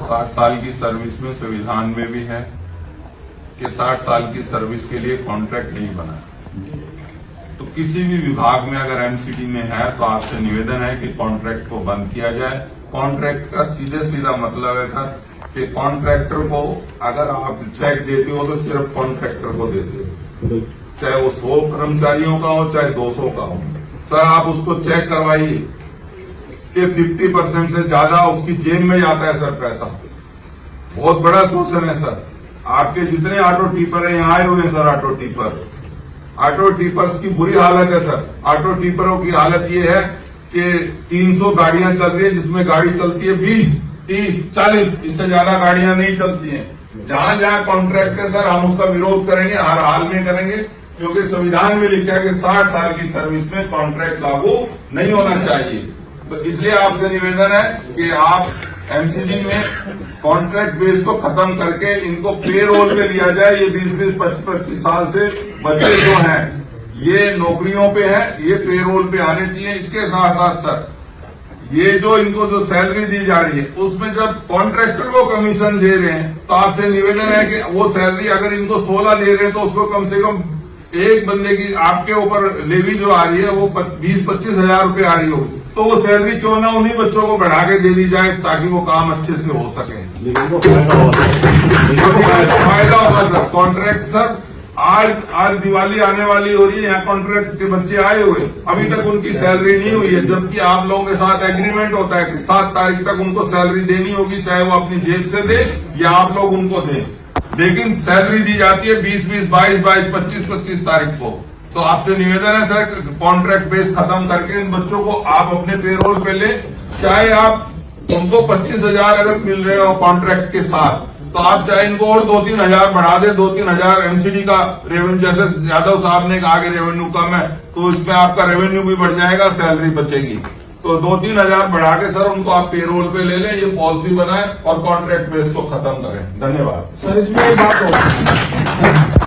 60 साल की सर्विस में संविधान में भी है कि 60 साल की सर्विस के लिए कॉन्ट्रैक्ट नहीं बना। तो किसी भी विभाग में अगर एमसीडी में है तो आपसे निवेदन है कि कॉन्ट्रैक्ट को बंद किया जाए। कॉन्ट्रैक्ट का सीधे सीधा मतलब है सर कि कॉन्ट्रैक्टर को अगर आप चेक देते हो तो सिर्फ कॉन्ट्रैक्टर को देते हो, चाहे वो 100 कर्मचारियों का हो चाहे 200 का हो। सर आप उसको चेक करवाइए कि 50% से ज्यादा उसकी जेब में जाता है सर पैसा। बहुत बड़ा शोषण है सर। आपके जितने ऑटो टिपर है यहाँ आए हुए हैं सर, ऑटो टिपर्स की बुरी हालत है सर। ऑटो टिपरों की हालत ये है कि 300 गाड़ियां चल रही है जिसमें गाड़ी चलती है 20, 30, 40, इससे ज्यादा गाड़ियां नहीं चलती हैं। जहां जहां कॉन्ट्रैक्ट है सर हम उसका विरोध करेंगे, हर हाल में करेंगे, क्योंकि संविधान में लिखा है कि 60 साल की सर्विस में कॉन्ट्रैक्ट लागू नहीं होना चाहिए। तो इसलिए आपसे निवेदन है कि आप एमसीडी में कॉन्ट्रैक्ट बेस को खत्म करके इनको पे रोल पे लिया जाए। ये 20-20, 25-25 साल से बच्चे जो हैं ये नौकरियों पे हैं, ये पे रोल पे आने चाहिए। इसके साथ साथ सर ये जो इनको जो सैलरी दी जा रही है उसमें जब कॉन्ट्रैक्टर को कमीशन दे रहे हैं तो आपसे निवेदन है कि वो सैलरी अगर इनको 16 दे रहे हैं तो उसको कम से कम एक बंदे की आपके ऊपर लेवी जो आ रही है वो 20-25 हजार रुपये आ रही हो, तो वो सैलरी क्यों ना उन्हीं बच्चों को बढ़ा के दे दी जाए ताकि वो काम अच्छे से हो सके। फायदा होगा सर। कॉन्ट्रैक्ट सर आज दिवाली आने वाली हो रही है, यहाँ कॉन्ट्रैक्ट के बच्चे आए हुए, अभी तक उनकी सैलरी नहीं हुई है, जबकि आप लोगों के साथ एग्रीमेंट होता है कि 7 तारीख तक उनको सैलरी देनी होगी, चाहे वो अपनी जेब से दे या आप लोग उनको दें। लेकिन सैलरी दी जाती है 20-20, 22-22, 25-25 तारीख को। तो आपसे निवेदन है सर कॉन्ट्रैक्ट बेस खत्म करके इन बच्चों को आप अपने पेरोल पे ले, चाहे आप उनको 25,000 अगर मिल रहे हो कॉन्ट्रैक्ट के साथ तो आप चाहे इनको और 2-3 हजार बढ़ा दे, 2-3 हजार एमसीडी का रेवेन्यू, जैसे यादव साहब ने कहा कि रेवेन्यू कम है तो इसमें आपका रेवेन्यू भी बढ़ जाएगा, सैलरी बचेगी। तो 2-3 हजार बढ़ा के सर उनको आप पेरोल पे ले लें, ये पॉलिसी बनाएं और कॉन्ट्रैक्ट बेस को खत्म करें। धन्यवाद सर। इसमें एक बात हो